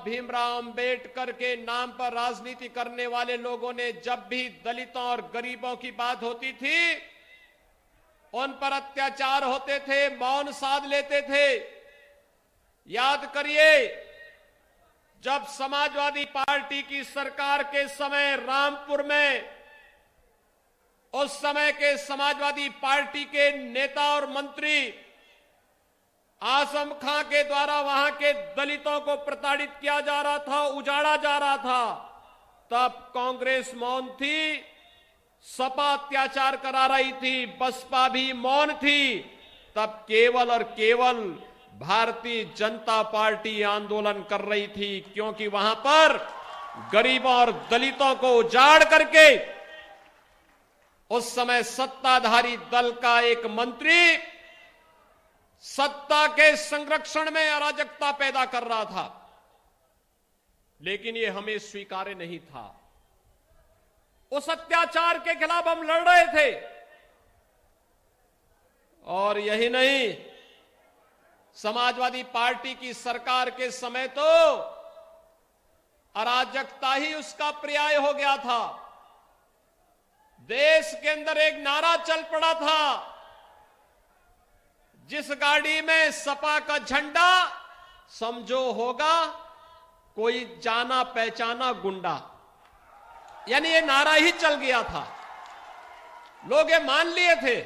भीमराव अंबेडकर के नाम पर राजनीति करने वाले लोगों ने जब भी दलितों और गरीबों की बात होती थी, उन पर अत्याचार होते थे, मौन साध लेते थे। याद करिए, जब समाजवादी पार्टी की सरकार के समय रामपुर में उस समय के समाजवादी पार्टी के नेता और मंत्री आजम खां के द्वारा वहां के दलितों को प्रताड़ित किया जा रहा था, उजाड़ा जा रहा था, तब कांग्रेस मौन थी, सपा अत्याचार करा रही थी, बसपा भी मौन थी। तब केवल और केवल भारतीय जनता पार्टी आंदोलन कर रही थी, क्योंकि वहां पर गरीबों और दलितों को उजाड़ करके उस समय सत्ताधारी दल का एक मंत्री सत्ता के संरक्षण में अराजकता पैदा कर रहा था, लेकिन यह हमें स्वीकार्य नहीं था। उस अत्याचार के खिलाफ हम लड़ रहे थे। और यही नहीं, समाजवादी पार्टी की सरकार के समय तो अराजकता ही उसका पर्याय हो गया था। देश के अंदर एक नारा चल पड़ा था, जिस गाड़ी में सपा का झंडा समझो होगा कोई जाना पहचाना गुंडा, यानी ये नारा ही चल गया था। लोग ये मान लिए थे।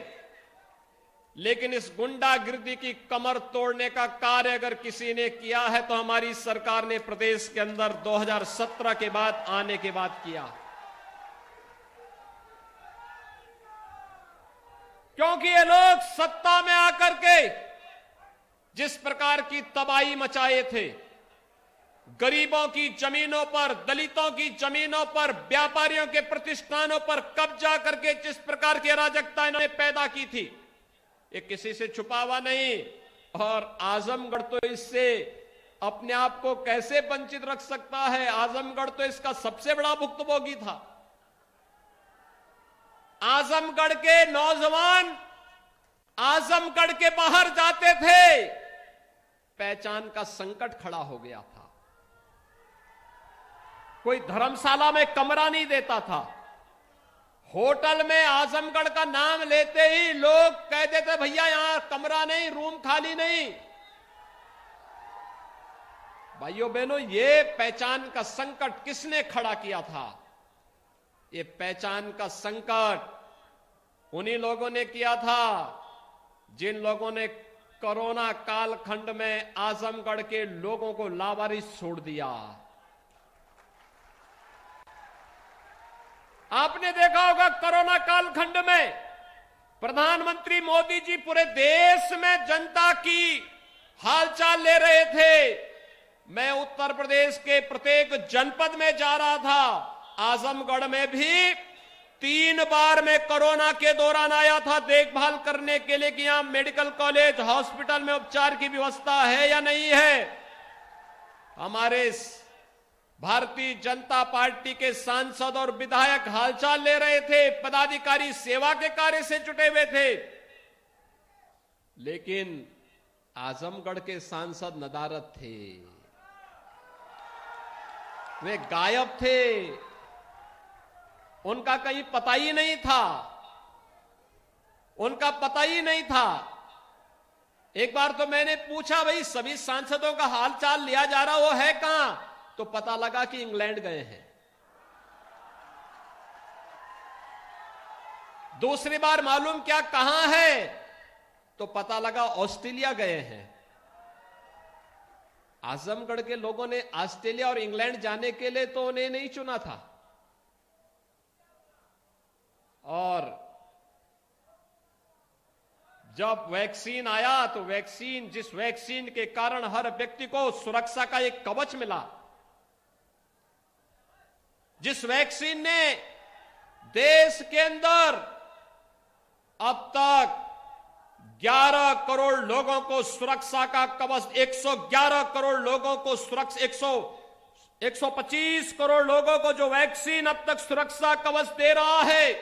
लेकिन इस गुंडागिर्दी की कमर तोड़ने का कार्य अगर किसी ने किया है तो हमारी सरकार ने प्रदेश के अंदर 2017 के बाद आने के बाद किया। क्योंकि ये लोग सत्ता में आकर के जिस प्रकार की तबाही मचाए थे, गरीबों की जमीनों पर, दलितों की जमीनों पर, व्यापारियों के प्रतिष्ठानों पर कब्जा करके जिस प्रकार की अराजकता इन्होंने पैदा की थी, ये किसी से छुपा हुआ नहीं। और आजमगढ़ तो इससे अपने आप को कैसे वंचित रख सकता है? आजमगढ़ तो इसका सबसे बड़ा भुक्तभोगी था। आजमगढ़ के नौजवान आजमगढ़ के बाहर जाते थे, पहचान का संकट खड़ा हो गया था। कोई धर्मशाला में कमरा नहीं देता था। होटल में आजमगढ़ का नाम लेते ही लोग कह देते, भैया यहां कमरा नहीं, रूम खाली नहीं। भाइयों बहनों, ये पहचान का संकट किसने खड़ा किया था? ये पहचान का संकट उन्हीं लोगों ने किया था जिन लोगों ने कोरोना कालखंड में आजमगढ़ के लोगों को लावारिस छोड़ दिया। आपने देखा होगा कोरोना कालखंड में प्रधानमंत्री मोदी जी पूरे देश में जनता की हालचाल ले रहे थे। मैं उत्तर प्रदेश के प्रत्येक जनपद में जा रहा था। आजमगढ़ में भी 3 बार मैं कोरोना के दौरान आया था देखभाल करने के लिए कि यहां मेडिकल कॉलेज, हॉस्पिटल में उपचार की व्यवस्था है या नहीं है। हमारे भारतीय जनता पार्टी के सांसद और विधायक हालचाल ले रहे थे, पदाधिकारी सेवा के कार्य से जुटे हुए थे। लेकिन आजमगढ़ के सांसद नदारद थे, वे गायब थे, उनका कहीं पता ही नहीं था, उनका पता ही नहीं था। एक बार तो मैंने पूछा, भाई सभी सांसदों का हालचाल लिया जा रहा, वो है कहां? तो पता लगा कि इंग्लैंड गए हैं। दूसरी बार मालूम क्या कहां है, तो पता लगा ऑस्ट्रेलिया गए हैं। आजमगढ़ के लोगों ने ऑस्ट्रेलिया और इंग्लैंड जाने के लिए तो उन्हें नहीं चुना था। और जब वैक्सीन आया तो जिस वैक्सीन के कारण हर व्यक्ति को सुरक्षा का एक कवच मिला, जिस वैक्सीन ने देश के अंदर अब तक 11 करोड़ लोगों को सुरक्षा का कवच, 111 करोड़ लोगों को सुरक्षा, 125 करोड़ लोगों को जो वैक्सीन अब तक सुरक्षा कवच दे रहा है,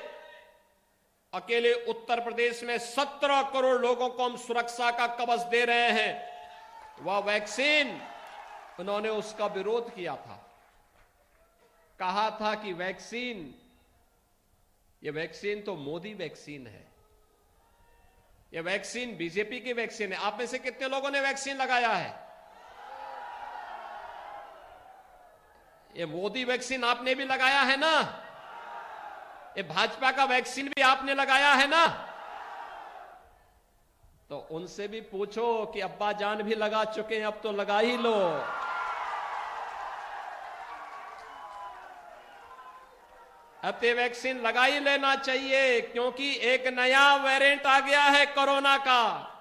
अकेले उत्तर प्रदेश में 17 करोड़ लोगों को हम सुरक्षा का कवच दे रहे हैं। वह वैक्सीन उन्होंने उसका विरोध किया था, कहा था कि ये वैक्सीन तो मोदी वैक्सीन है, ये वैक्सीन बीजेपी की वैक्सीन है। आप में से कितने लोगों ने वैक्सीन लगाया है? ये मोदी वैक्सीन आपने भी लगाया है ना? ये भाजपा का वैक्सीन भी आपने लगाया है ना? तो उनसे भी पूछो कि अब्बा जान भी लगा चुके हैं, अब तो लगा ही लो। अब ये वैक्सीन लगा ही लेना चाहिए, क्योंकि एक नया वेरिएंट आ गया है कोरोना का।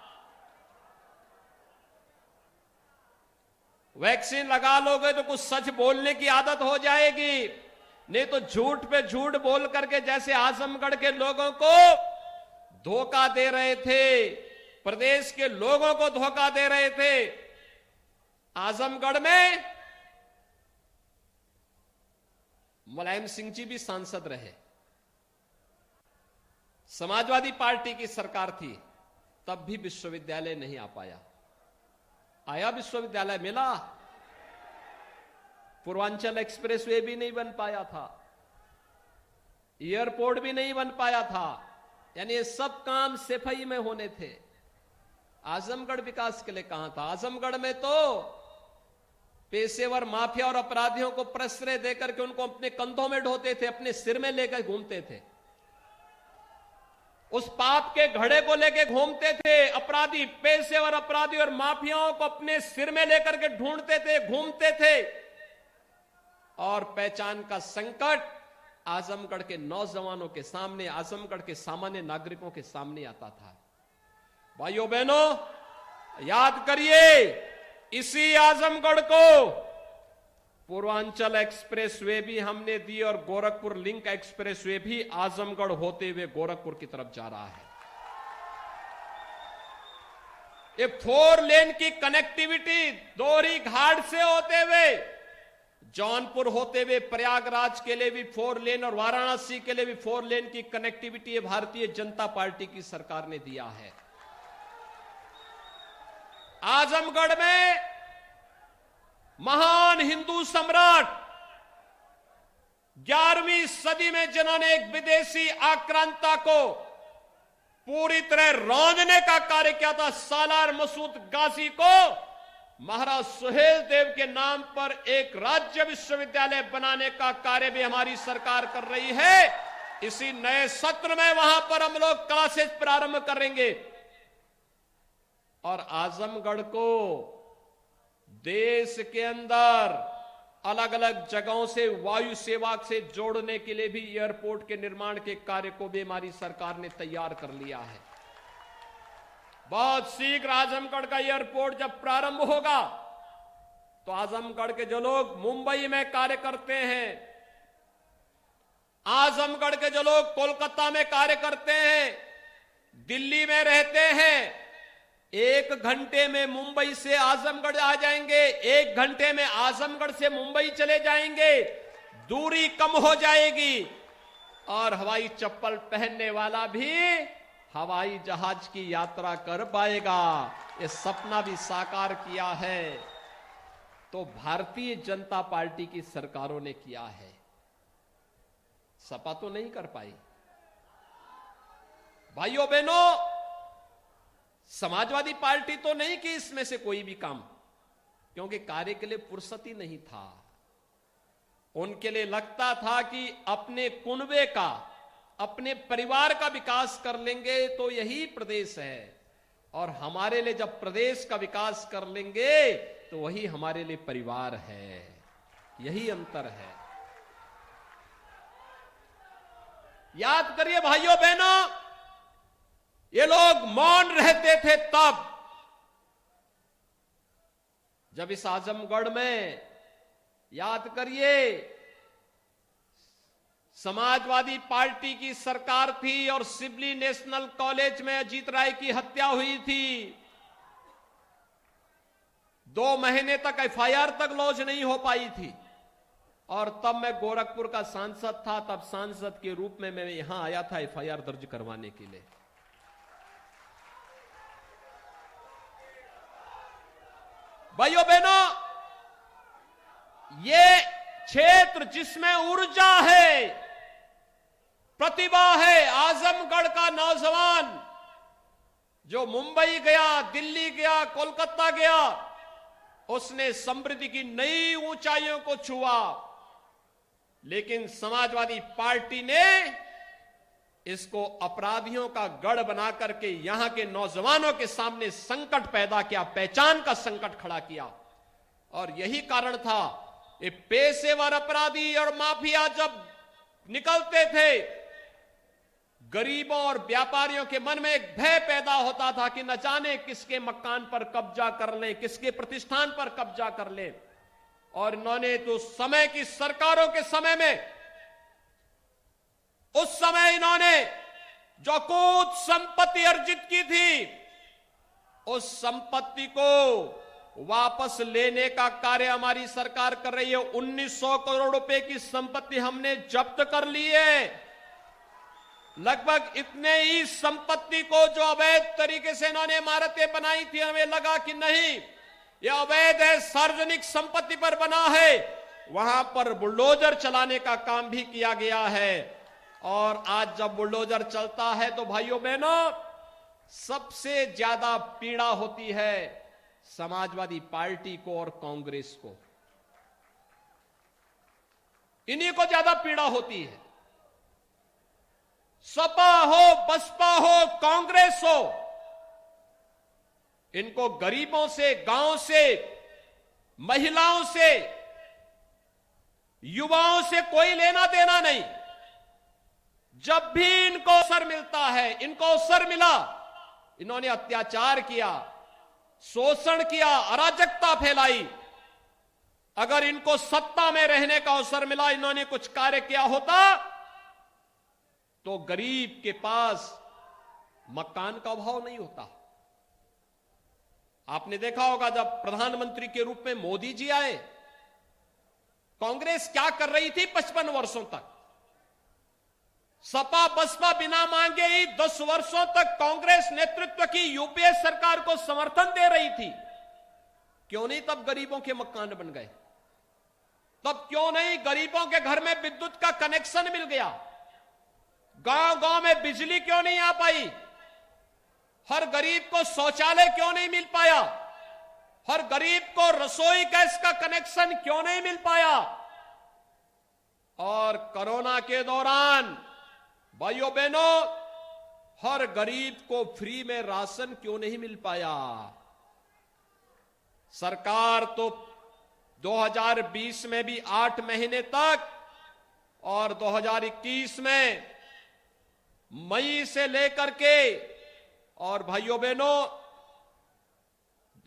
वैक्सीन लगा लोगे तो कुछ सच बोलने की आदत हो जाएगी, नहीं तो झूठ पे झूठ बोल करके, जैसे आजमगढ़ के लोगों को धोखा दे रहे थे, प्रदेश के लोगों को धोखा दे रहे थे। आजमगढ़ में मुलायम सिंह जी भी सांसद रहे, समाजवादी पार्टी की सरकार थी, तब भी विश्वविद्यालय नहीं आ पाया। आया विश्वविद्यालय, मिला। पूर्वांचल एक्सप्रेसवे भी नहीं बन पाया था, एयरपोर्ट भी नहीं बन पाया था, यानी ये सब काम सफाई में होने थे। आजमगढ़ विकास के लिए कहां था? आजमगढ़ में तो पेशेवर माफिया और अपराधियों को प्रश्रय देकर के उनको अपने कंधों में ढोते थे, अपने सिर में लेकर घूमते थे, उस पाप के घड़े को लेकर घूमते थे। अपराधी, पेशेवर अपराधी और माफियाओं को अपने सिर में लेकर के ढूंढते थे, घूमते थे। और पहचान का संकट आजमगढ़ के नौजवानों के सामने, आजमगढ़ के सामान्य नागरिकों के सामने आता था। भाइयों बहनों, याद करिए, इसी आजमगढ़ को पूर्वांचल एक्सप्रेसवे भी हमने दी और गोरखपुर लिंक एक्सप्रेसवे भी आजमगढ़ होते हुए गोरखपुर की तरफ जा रहा है। ये 4 लेन की कनेक्टिविटी दोहरी घाट से होते हुए, जौनपुर होते हुए प्रयागराज के लिए भी 4 लेन और वाराणसी के लिए भी 4 लेन की कनेक्टिविटी भारतीय जनता पार्टी की सरकार ने दिया है। आजमगढ़ में महान हिंदू सम्राट 11वीं सदी में जिन्होंने एक विदेशी आक्रांता को पूरी तरह रौंदने का कार्य किया था, सालार मसूद गाजी को महाराज सुहेल देव के नाम पर एक राज्य विश्वविद्यालय बनाने का कार्य भी हमारी सरकार कर रही है। इसी नए सत्र में वहां पर हम लोग क्लासेस प्रारंभ करेंगे और आजमगढ़ को देश के अंदर अलग अलग जगहों से वायु सेवा से जोड़ने के लिए भी एयरपोर्ट के निर्माण के कार्य को भी हमारी सरकार ने तैयार कर लिया है। बहुत शीघ्र आजमगढ़ का एयरपोर्ट जब प्रारंभ होगा तो आजमगढ़ के जो लोग मुंबई में कार्य करते हैं, आजमगढ़ के जो लोग कोलकाता में कार्य करते हैं, दिल्ली में रहते हैं, 1 घंटे में मुंबई से आजमगढ़ आ जाएंगे, 1 घंटे में आजमगढ़ से मुंबई चले जाएंगे, दूरी कम हो जाएगी और हवाई चप्पल पहनने वाला भी हवाई जहाज की यात्रा कर पाएगा। ये सपना भी साकार किया है तो भारतीय जनता पार्टी की सरकारों ने किया है, सपा तो नहीं कर पाई। भाइयों बहनों, समाजवादी पार्टी तो नहीं की इसमें से कोई भी काम, क्योंकि कार्य के लिए फुर्सत ही नहीं था। उनके लिए लगता था कि अपने कुनबे का, अपने परिवार का विकास कर लेंगे तो यही प्रदेश है, और हमारे लिए जब प्रदेश का विकास कर लेंगे तो वही हमारे लिए परिवार है। यही अंतर है। याद करिए भाइयों बहनों, ये लोग मौन रहते थे तब जब इस आजमगढ़ में, याद करिए, समाजवादी पार्टी की सरकार थी और सिबली नेशनल कॉलेज में अजीत राय की हत्या हुई थी। 2 महीने तक एफआईआर तक लॉन्च नहीं हो पाई थी और तब मैं गोरखपुर का सांसद था। तब सांसद के रूप में मैं यहां आया था एफआईआर दर्ज करवाने के लिए। भाइयों बहनों, ये क्षेत्र जिसमें ऊर्जा है, प्रतिभा है, आजमगढ़ का नौजवान जो मुंबई गया, दिल्ली गया, कोलकाता गया, उसने समृद्धि की नई ऊंचाइयों को छुआ। लेकिन समाजवादी पार्टी ने इसको अपराधियों का गढ़ बना करके यहां के नौजवानों के सामने संकट पैदा किया, पहचान का संकट खड़ा किया। और यही कारण था, ये पेशेवर अपराधी और माफिया जब निकलते थे, गरीबों और व्यापारियों के मन में एक भय पैदा होता था कि न जाने किसके मकान पर कब्जा कर ले, किसके प्रतिष्ठान पर कब्जा कर ले। और इन्होंने तो समय की सरकारों के समय में, उस समय इन्होंने जो कुछ संपत्ति अर्जित की थी, उस संपत्ति को वापस लेने का कार्य हमारी सरकार कर रही है। 1900 करोड़ रुपए की संपत्ति हमने जब्त कर ली है। लगभग इतने ही संपत्ति को जो अवैध तरीके से इन्होंने इमारतें बनाई थी, हमें लगा कि नहीं यह अवैध है, सार्वजनिक संपत्ति पर बना है, वहां पर बुलडोजर चलाने का काम भी किया गया है। और आज जब बुलडोजर चलता है तो भाइयों बहनों, सबसे ज्यादा पीड़ा होती है समाजवादी पार्टी को और कांग्रेस को। इन्हीं को ज्यादा पीड़ा होती है। सपा हो, बसपा हो, कांग्रेस हो, इनको गरीबों से, गांव से, महिलाओं से, युवाओं से कोई लेना देना नहीं। जब भी इनको अवसर मिलता है, इनको अवसर मिला, इन्होंने अत्याचार किया, शोषण किया, अराजकता फैलाई। अगर इनको सत्ता में रहने का अवसर मिला, इन्होंने कुछ कार्य किया होता, तो गरीब के पास मकान का अभाव नहीं होता। आपने देखा होगा जब प्रधानमंत्री के रूप में मोदी जी आए, कांग्रेस क्या कर रही थी 55 वर्षों तक। सपा बसपा बिना मांगे ही 10 वर्षों तक कांग्रेस नेतृत्व की यूपीए सरकार को समर्थन दे रही थी। क्यों नहीं तब गरीबों के मकान बन गए? तब क्यों नहीं गरीबों के घर में विद्युत का कनेक्शन मिल गया? गांव गांव में बिजली क्यों नहीं आ पाई? हर गरीब को शौचालय क्यों नहीं मिल पाया? हर गरीब को रसोई गैस का कनेक्शन क्यों नहीं मिल पाया? और कोरोना के दौरान भाइयों बहनों, हर गरीब को फ्री में राशन क्यों नहीं मिल पाया? सरकार तो 2020 में भी 8 महीने तक और 2021 में मई से लेकर के और भाइयों बहनों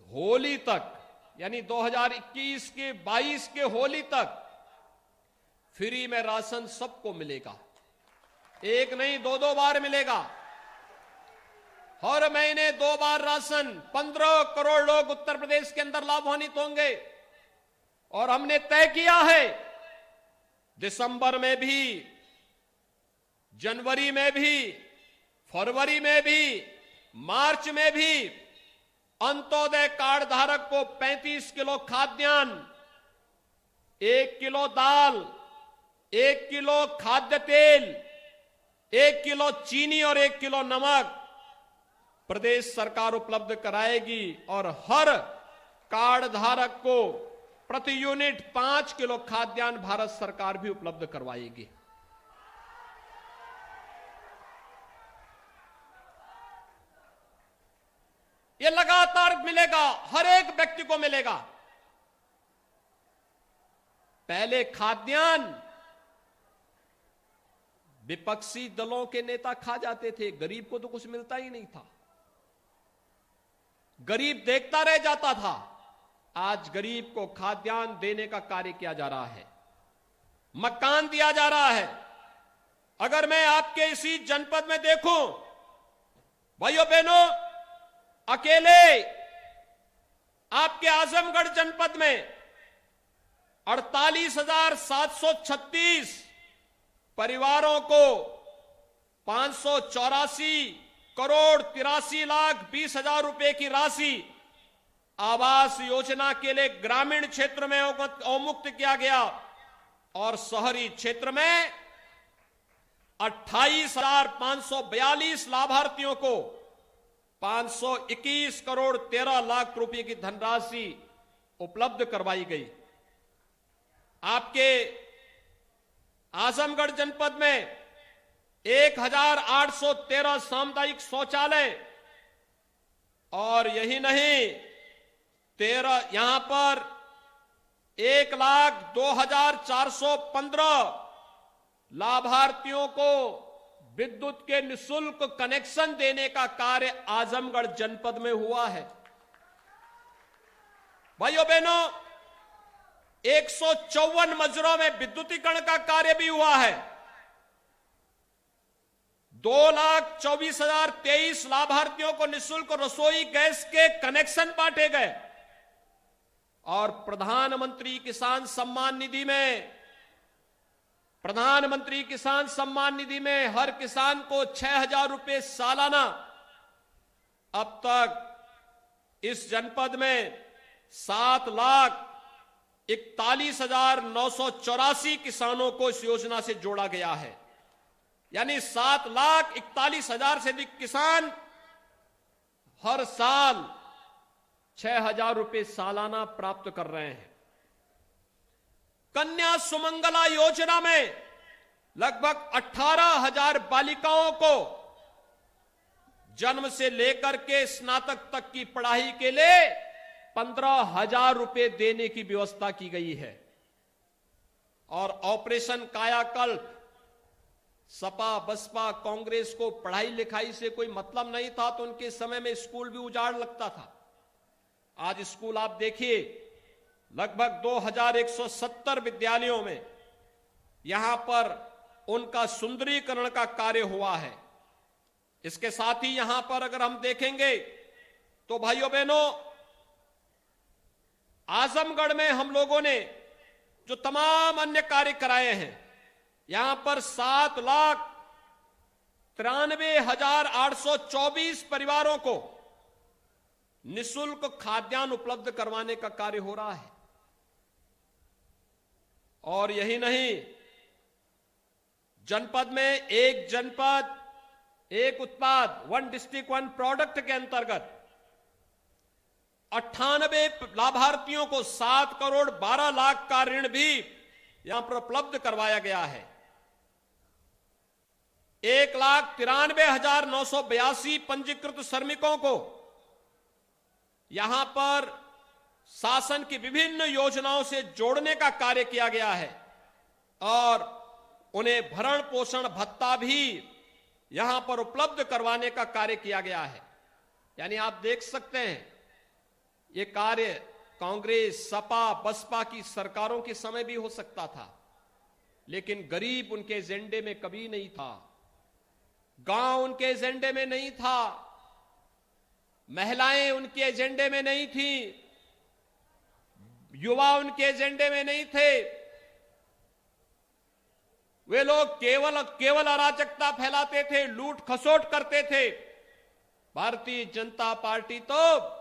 होली तक, यानी 2021 के 22 के होली तक फ्री में राशन सबको मिलेगा। एक नहीं, 2 बार मिलेगा। हर महीने 2 बार राशन। 15 करोड़ लोग उत्तर प्रदेश के अंदर लाभान्वित होंगे। और हमने तय किया है दिसंबर में भी, जनवरी में भी, फरवरी में भी, मार्च में भी अंत्योदय कार्ड धारक को 35 किलो खाद्यान्न, 1 किलो दाल, 1 किलो खाद्य तेल, 1 किलो चीनी और 1 किलो नमक प्रदेश सरकार उपलब्ध कराएगी। और हर कार्ड धारक को प्रति यूनिट 5 किलो खाद्यान्न भारत सरकार भी उपलब्ध करवाएगी। ये लगातार मिलेगा, हर एक व्यक्ति को मिलेगा। पहले खाद्यान्न विपक्षी दलों के नेता खा जाते थे, गरीब को तो कुछ मिलता ही नहीं था, गरीब देखता रह जाता था। आज गरीब को खाद्यान्न देने का कार्य किया जा रहा है, मकान दिया जा रहा है। अगर मैं आपके इसी जनपद में देखूं भाइयों बहनों, अकेले आपके आजमगढ़ जनपद में 48,736 परिवारों को 584 करोड़ 83 लाख 20 हजार रुपए की राशि आवास योजना के लिए ग्रामीण क्षेत्र में अवमुक्त किया गया और शहरी क्षेत्र में 28,542 लाभार्थियों को 521 करोड़ 13 लाख रुपए की धनराशि उपलब्ध करवाई गई। आपके आजमगढ़ जनपद में 1,813 सामुदायिक शौचालय और यही नहीं 13 यहां पर 1,02,415 लाभार्थियों को विद्युत के निःशुल्क कनेक्शन देने का कार्य आजमगढ़ जनपद में हुआ है। भाइयों बहनों, 154 मजरों में विद्युतीकरण का कार्य भी हुआ है। 2,24,023 लाभार्थियों को निःशुल्क रसोई गैस के कनेक्शन बांटे गए और प्रधानमंत्री किसान सम्मान निधि में हर किसान को 6,000 रुपए सालाना। अब तक इस जनपद में 7,41,984 किसानों को इस योजना से जोड़ा गया है। यानी 7,41,000 से अधिक किसान हर साल 6,000 रुपए सालाना प्राप्त कर रहे हैं। कन्या सुमंगला योजना में लगभग 18,000 बालिकाओं को जन्म से लेकर के स्नातक तक की पढ़ाई के लिए 15,000 रुपए देने की व्यवस्था की गई है। और ऑपरेशन कायाकल्प, सपा बसपा कांग्रेस को पढ़ाई लिखाई से कोई मतलब नहीं था तो उनके समय में स्कूल भी उजाड़ लगता था। आज स्कूल आप देखिए, लगभग 2,170 विद्यालयों में यहां पर उनका सुंदरीकरण का कार्य हुआ है। इसके साथ ही यहां पर अगर हम देखेंगे तो भाइयों बहनों, आजमगढ़ में हम लोगों ने जो तमाम अन्य कार्य कराए हैं, यहां पर 7,93,824 परिवारों को निःशुल्क खाद्यान्न उपलब्ध करवाने का कार्य हो रहा है। और यही नहीं, जनपद में एक जनपद एक उत्पाद, वन डिस्ट्रिक्ट वन प्रोडक्ट के अंतर्गत 98 लाभार्थियों को 7 करोड़ 12 लाख का ऋण भी यहां पर उपलब्ध करवाया गया है। 1,93,982 पंजीकृत श्रमिकों को यहां पर शासन की विभिन्न योजनाओं से जोड़ने का कार्य किया गया है और उन्हें भरण पोषण भत्ता भी यहां पर उपलब्ध करवाने का कार्य किया गया है। यानी आप देख सकते हैं, ये कार्य कांग्रेस, सपा, बसपा की सरकारों के समय भी हो सकता था, लेकिन गरीब उनके एजेंडे में कभी नहीं था, गांव उनके एजेंडे में नहीं था, महिलाएं उनके एजेंडे में नहीं थी, युवा उनके एजेंडे में नहीं थे। वे लोग केवल अराजकता फैलाते थे, लूट खसोट करते थे। भारतीय जनता पार्टी तो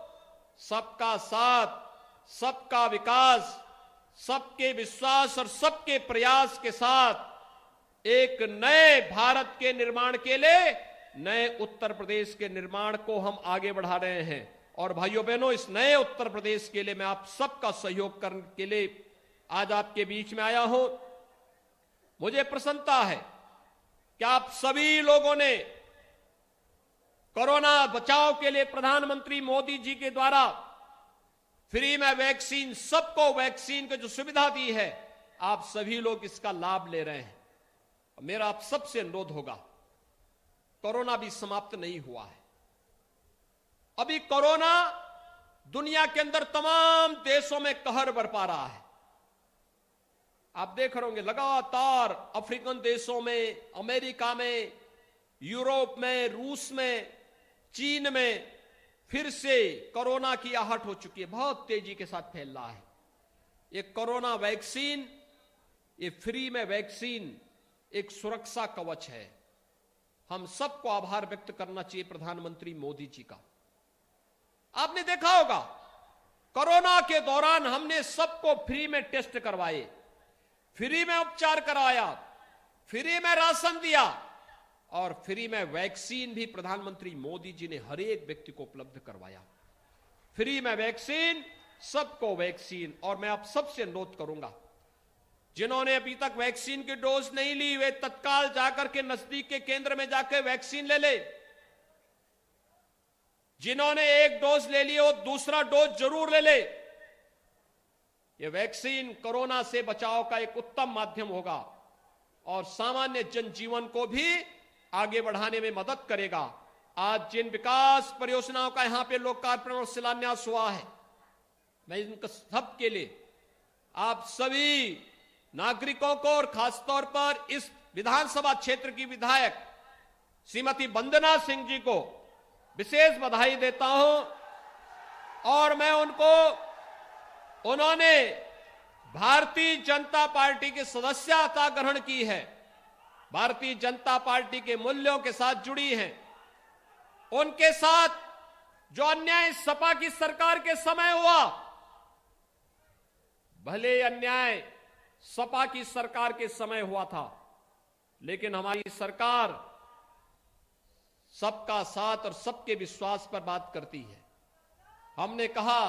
सबका साथ, सबका विकास, सबके विश्वास और सबके प्रयास के साथ एक नए भारत के निर्माण के लिए, नए उत्तर प्रदेश के निर्माण को हम आगे बढ़ा रहे हैं। और भाइयों बहनों, इस नए उत्तर प्रदेश के लिए मैं आप सबका सहयोग करने के लिए आज आपके बीच में आया हूं। मुझे प्रसन्नता है कि आप सभी लोगों ने कोरोना बचाव के लिए प्रधानमंत्री मोदी जी के द्वारा फ्री में वैक्सीन, सबको वैक्सीन की जो सुविधा दी है, आप सभी लोग इसका लाभ ले रहे हैं। मेरा आप सबसे अनुरोध होगा, कोरोना भी समाप्त नहीं हुआ है। अभी कोरोना दुनिया के अंदर तमाम देशों में कहर बरपा रहा है। आप देख रहे होंगे लगातार अफ्रीकन देशों में, अमेरिका में, यूरोप में, रूस में, चीन में फिर से कोरोना की आहट हो चुकी है, बहुत तेजी के साथ फैल रहा है। ये कोरोना वैक्सीन, ये फ्री में वैक्सीन एक सुरक्षा कवच है। हम सबको आभार व्यक्त करना चाहिए प्रधानमंत्री मोदी जी का। आपने देखा होगा कोरोना के दौरान हमने सबको फ्री में टेस्ट करवाए, फ्री में उपचार कराया, फ्री में राशन दिया और फ्री में वैक्सीन भी प्रधानमंत्री मोदी जी ने हर एक व्यक्ति को उपलब्ध करवाया। फ्री में वैक्सीन, सबको वैक्सीन। और मैं आप सबसे अनुरोध करूंगा, जिन्होंने अभी तक वैक्सीन की डोज नहीं ली, वे तत्काल जाकर के नजदीक के केंद्र में जाकर वैक्सीन ले ले। जिन्होंने एक डोज ले ली वो दूसरा डोज जरूर ले ले। ये वैक्सीन कोरोना से बचाव का एक उत्तम माध्यम होगा और सामान्य जनजीवन को भी आगे बढ़ाने में मदद करेगा। आज जिन विकास परियोजनाओं का यहां पे लोकार्पण और शिलान्यास हुआ है, मैं इनका सबके लिए आप सभी नागरिकों को और खासतौर पर इस विधानसभा क्षेत्र की विधायक श्रीमती वंदना सिंह जी को विशेष बधाई देता हूं। और मैं उन्होंने भारतीय जनता पार्टी की सदस्यता ग्रहण की है, भारतीय जनता पार्टी के मूल्यों के साथ जुड़ी हैं। उनके साथ जो अन्याय सपा की सरकार के समय हुआ, भले अन्याय सपा की सरकार के समय हुआ था, लेकिन हमारी सरकार सबका साथ और सबके विश्वास पर बात करती है। हमने कहा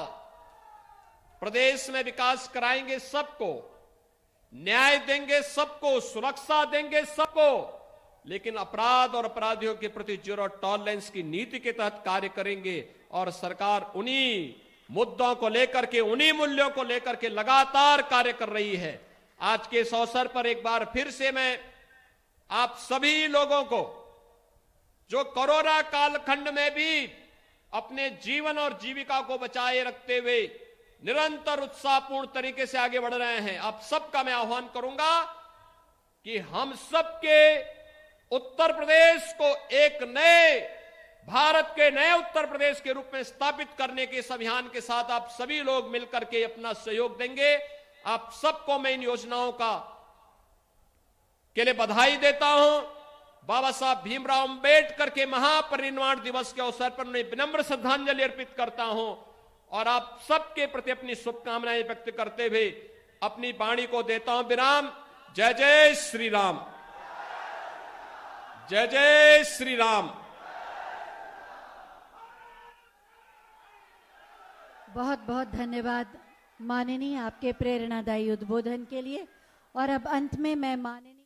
प्रदेश में विकास कराएंगे सबको, न्याय देंगे सबको, सुरक्षा देंगे सबको, लेकिन अपराध और अपराधियों के प्रति जीरो टॉलरेंस की नीति के तहत कार्य करेंगे। और सरकार उन्हीं मुद्दों को लेकर के, उन्हीं मूल्यों को लेकर के लगातार कार्य कर रही है। आज के इस अवसर पर एक बार फिर से मैं आप सभी लोगों को, जो कोरोना कालखंड में भी अपने जीवन और जीविका को बचाए रखते हुए निरंतर उत्साहपूर्ण तरीके से आगे बढ़ रहे हैं, आप सबका मैं आह्वान करूंगा कि हम सबके उत्तर प्रदेश को एक नए भारत के नए उत्तर प्रदेश के रूप में स्थापित करने के इस अभियान के साथ आप सभी लोग मिलकर के अपना सहयोग देंगे। आप सबको मैं इन योजनाओं के लिए बधाई देता हूं। बाबा साहब भीमराव अंबेडकर के महापरिनिर्वाण दिवस के अवसर पर उन्हें विनम्र श्रद्धांजलि अर्पित करता हूं और आप सबके प्रति अपनी शुभकामनाएं व्यक्त करते हुए अपनी वाणी को देता हूं विराम। जय जय श्री राम, जय जय श्री राम। बहुत बहुत धन्यवाद माननीय आपके प्रेरणादायी उद्बोधन के लिए। और अब अंत में मैं माननीय